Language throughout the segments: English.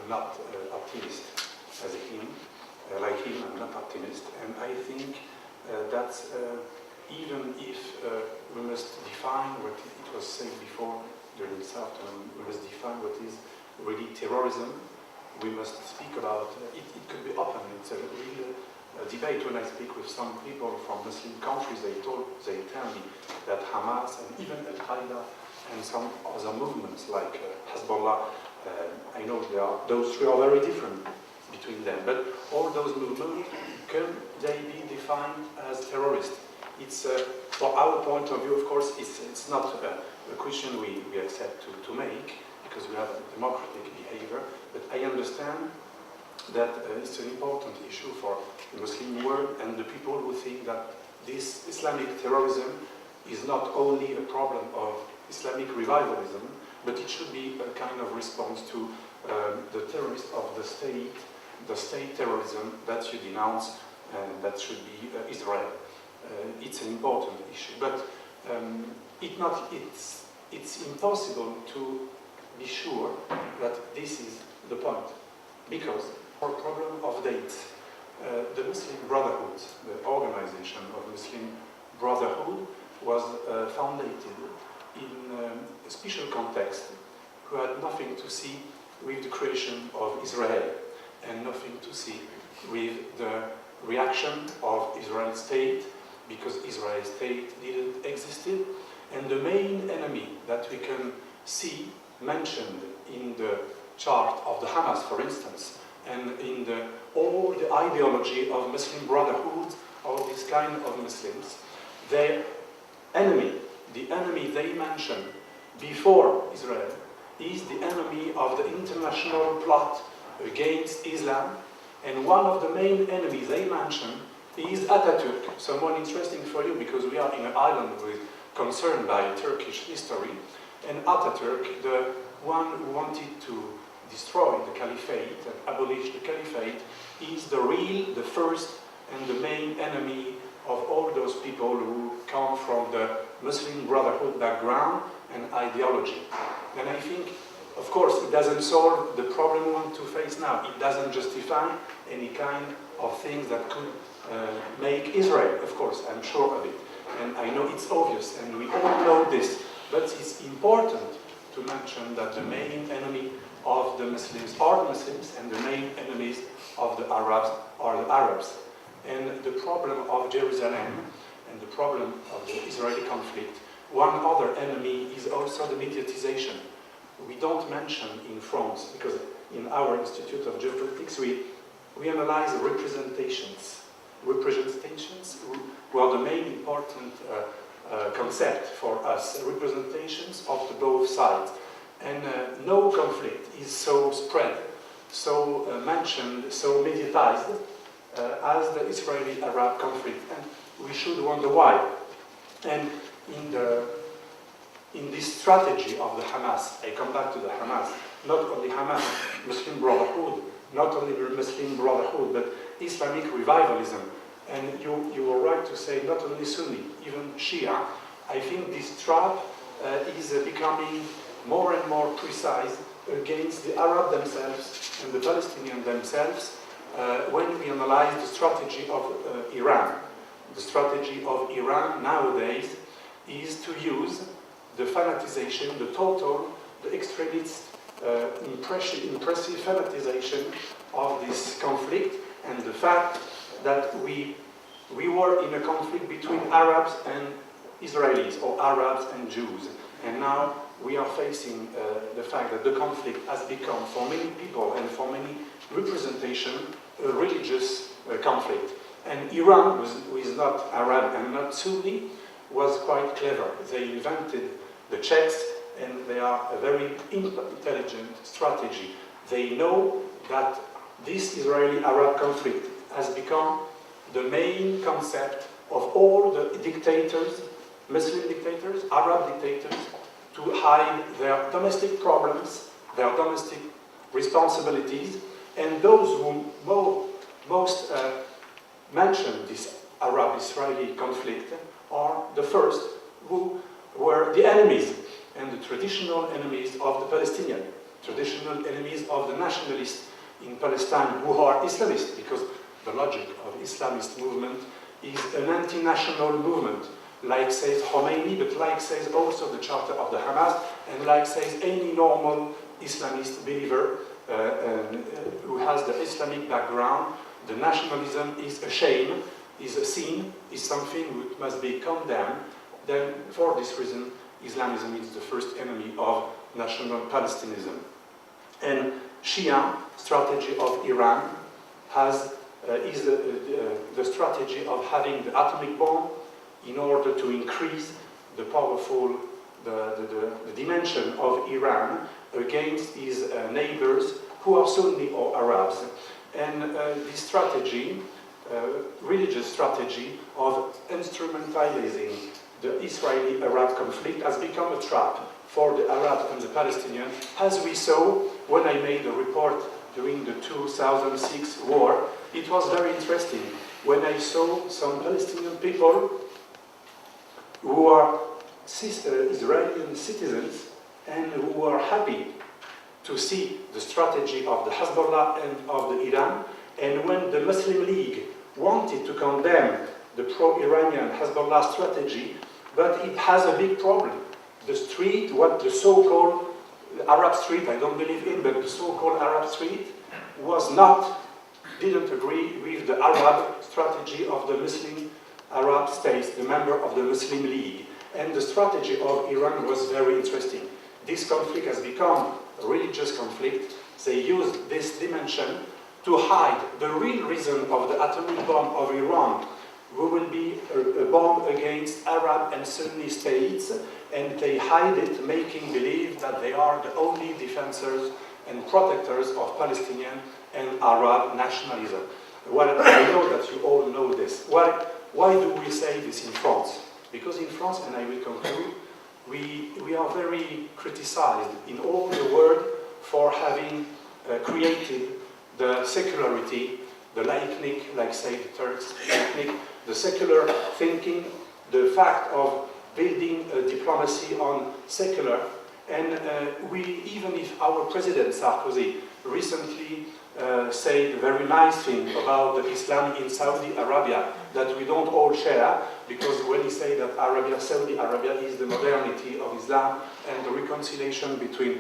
not optimist as him. Like him, I'm not optimist, and I think that even if we must define what it was said before during this afternoon, we must define what is really terrorism. We must speak about it. It could be open. It's a real debate. When I speak with some people from Muslim countries, they tell me that Hamas and even Al Qaeda and some other movements like Hezbollah, I know those three are very different between them, but all those movements, can they be defined as terrorist? It's for our point of view, of course, it's not a question we accept to make, because we have a democratic behavior, but I understand that it's an important issue for the Muslim world and the people who think that this Islamic terrorism is not only a problem of Islamic revivalism, but it should be a kind of response to the terrorists of the state terrorism that you denounce, and that should be Israel. It's an important issue, but it's impossible to be sure that this is the point, because for a problem of dates, the Muslim Brotherhood, the organization of Muslim Brotherhood, was founded in a special context who had nothing to see with the creation of Israel and nothing to see with the reaction of Israel's state, because Israel's state didn't exist, and the main enemy that we can see mentioned in the chart of the Hamas, for instance, and in all the ideology of Muslim Brotherhood, all this kind of Muslims, their enemy, the enemy they mention before Israel, is the enemy of the international plot against Islam, and one of the main enemies they mention is Atatürk, someone interesting for you, because we are in an island concerned by Turkish history, and Atatürk, the one who wanted to destroy the caliphate and abolish the caliphate, is the first and the main enemy of all those people who come from the Muslim Brotherhood background and ideology. And I think, of course, it doesn't solve the problem we want to face now. It doesn't justify any kind of things that could make Israel, of course, I'm sure of it. And I know it's obvious, and we all know this, but it's important to mention that the main enemy of the Muslims are the Muslims, and the main enemies of the Arabs are the Arabs. And the problem of Jerusalem and the problem of the Israeli conflict, one other enemy is also the mediatization. We don't mention in France, because in our Institute of Geopolitics we analyze representations were the main important concept for us, representations of the both sides. And no conflict is so spread, so mentioned, so mediatized as the Israeli-Arab conflict, and we should wonder why. And in this strategy of the Hamas, I come back to the Hamas, not only Hamas, Muslim Brotherhood, not only the Muslim Brotherhood, but Islamic revivalism. And you were right to say not only Sunni, even Shia. I think this trap is becoming more and more precise against the Arab themselves and the Palestinians themselves when we analyze the strategy of Iran. The strategy of Iran nowadays is to use the fanatization, the extremist, impressive fanatization of this conflict, and the fact that we were in a conflict between Arabs and Israelis, or Arabs and Jews, and now we are facing the fact that the conflict has become, for many people and for many representation, a religious conflict. And Iran, who is not Arab and not Sunni, was quite clever. They invented the checks, and they are a very intelligent strategy. They know that this Israeli-Arab conflict has become the main concept of all the dictators, Muslim dictators, Arab dictators, to hide their domestic problems, their domestic responsibilities, and those who most mention this Arab-Israeli conflict are the first who were the enemies and the traditional enemies of the Palestinians. traditional enemies of the nationalists in Palestine who are Islamists, because the logic of Islamist movement is an anti-national movement, like says Khomeini, but like says also the Charter of the Hamas, and like says any normal Islamist believer who has the Islamic background. The nationalism is a shame, is a sin, is something which must be condemned. Then, for this reason, Islamism is the first enemy of national Palestinism. And Shia strategy of Iran is the strategy of having the atomic bomb in order to increase the powerful, the dimension of Iran against his neighbors who are Sunni or Arabs. And this strategy, religious strategy of instrumentalizing the Israeli-Arab conflict has become a trap for the Arabs and the Palestinians, as we saw when I made a report during the 2006 war. It was very interesting when I saw some Palestinian people who are Israeli citizens and who are happy to see the strategy of the Hezbollah and of the Iran, and when the Muslim League wanted to condemn the pro-Iranian Hezbollah strategy, but it has a big problem. The street, what the so-called Arab street, I don't believe in, but the so-called Arab street didn't agree with the Arab strategy of the Muslim Arab states, the member of the Muslim League. And the strategy of Iran was very interesting. This conflict has become a religious conflict. They used this dimension to hide the real reason of the atomic bomb of Iran, who will be a bomb against Arab and Sunni states, and they hide it, making believe that they are the only defenders and protectors of Palestinian and Arab nationalism. Well, I know that you all know this. Why do we say this in France? Because in France, and I will conclude, we are very criticized in all the world for having created the secularity, the laïcnique, like say the Turks, laïcnique, the secular thinking, the fact of building a diplomacy on secular. And even if our President Sarkozy recently said a very nice thing about the Islam in Saudi Arabia that we don't all share, because when he said that Saudi Arabia is the modernity of Islam and the reconciliation between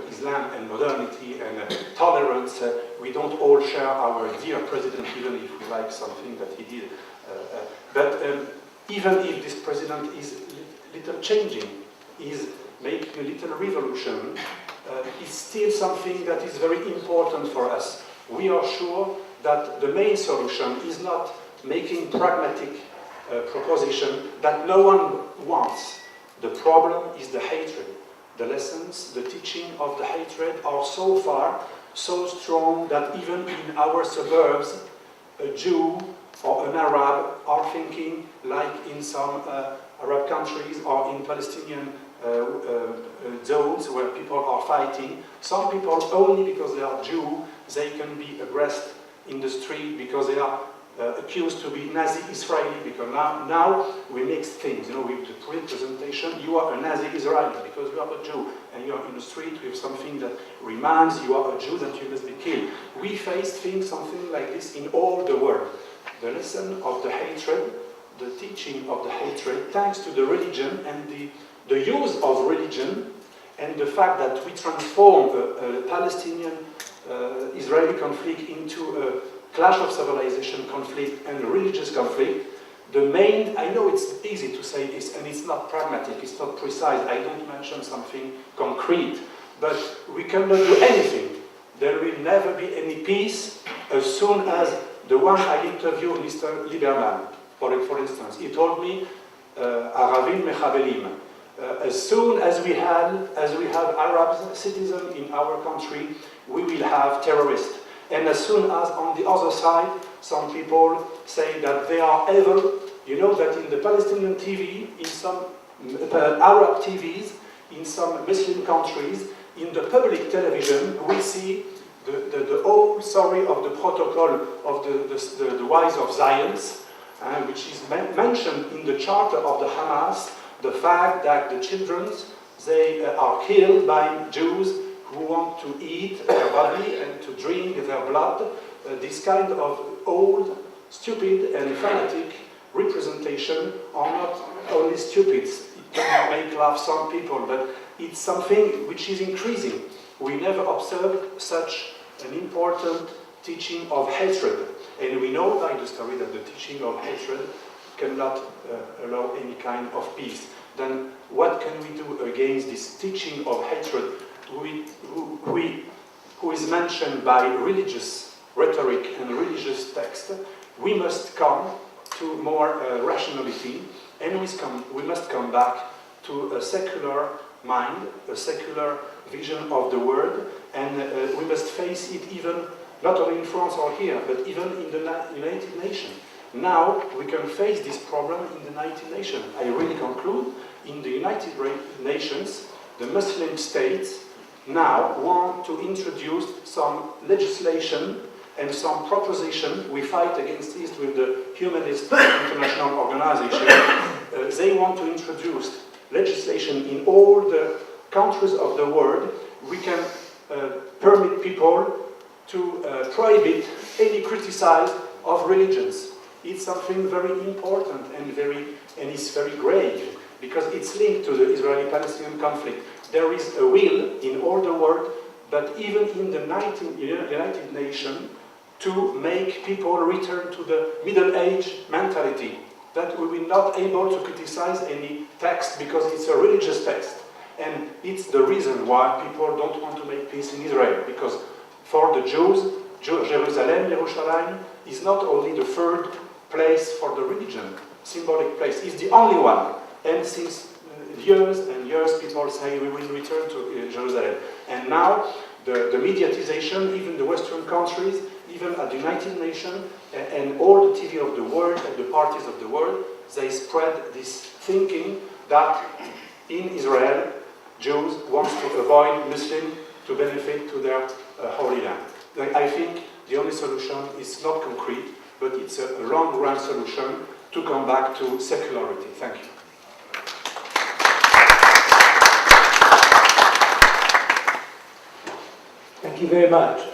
Islam and modernity and tolerance, we don't all share our dear president, even if we like something that he did. But even if this president is little changing, is making a little revolution, it's still something that is very important for us. We are sure that the main solution is not making pragmatic proposition that no one wants. The problem is the hatred. The lessons, the teaching of the hatred are so far so strong that even in our suburbs, a Jew or an Arab are thinking like in some Arab countries or in Palestinian zones where people are fighting. Some people, only because they are Jew, they can be aggressed in the street because they are accused to be Nazi Israeli, because now we mix things, you know, with the presentation, you are a Nazi Israeli because you are a Jew, and you are in the street with something that reminds you are a Jew that you must be killed. We face things, something like this in all the world. The lesson of the hatred, the teaching of the hatred, thanks to the religion and the use of religion, and the fact that we transform a Palestinian-Israeli conflict into a clash of civilization conflict and a religious conflict. The main, I know it's easy to say this, and it's not pragmatic, it's not precise, I don't mention something concrete, but we cannot do anything. There will never be any peace as soon as the one I interviewed, Mr. Lieberman, for instance, he told me, Aravim Mechabelim, as soon as we have Arab citizens in our country, we will have terrorists. And as soon as on the other side, some people say that they are evil, you know that in the Palestinian TV, in some Arab TVs, in some Muslim countries, in the public television, we see the whole story of the protocol of the Wise of Zion, which is mentioned in the charter of the Hamas, the fact that the children, they are killed by Jews who want to eat their body and to drink their blood. This kind of old, stupid and fanatic representation are not only stupid, it can make laugh some people, but it's something which is increasing. We never observed such an important teaching of hatred. And we know by the story that the teaching of hatred cannot allow any kind of peace. Then what can we do against this teaching of hatred who is mentioned by religious rhetoric and religious text? We must come to more rationality, and we must come back to a secular mind, a secular vision of the world, and we must face it even not only in France or here, but even in the United Nations. Now we can face this problem in the United Nations. I really conclude, in the United Nations, the Muslim states now want to introduce some legislation and some proposition. We fight against this with the Humanist International Organization. They want to introduce legislation in all the countries of the world. We can permit people to prohibit any criticism of religions. It's something very important and it's very grave, because it's linked to the Israeli-Palestinian conflict. There is a will in all the world, but even in the United Nations, to make people return to the Middle Age mentality, that we will not able to criticize any text because it's a religious text. And it's the reason why people don't want to make peace in Israel, because for the Jews, Jerusalem is not only the third place for the religion, symbolic place, it's the only one. And since years and years people say we will return to Jerusalem. And now the mediatization, even the Western countries, even at the United Nations and all the TV of the world and the parties of the world, they spread this thinking that in Israel, Jews want to avoid Muslims to benefit to their Holy Land. I think the only solution is not concrete, but it's a long-run solution to come back to secularity. Thank you. Thank you very much.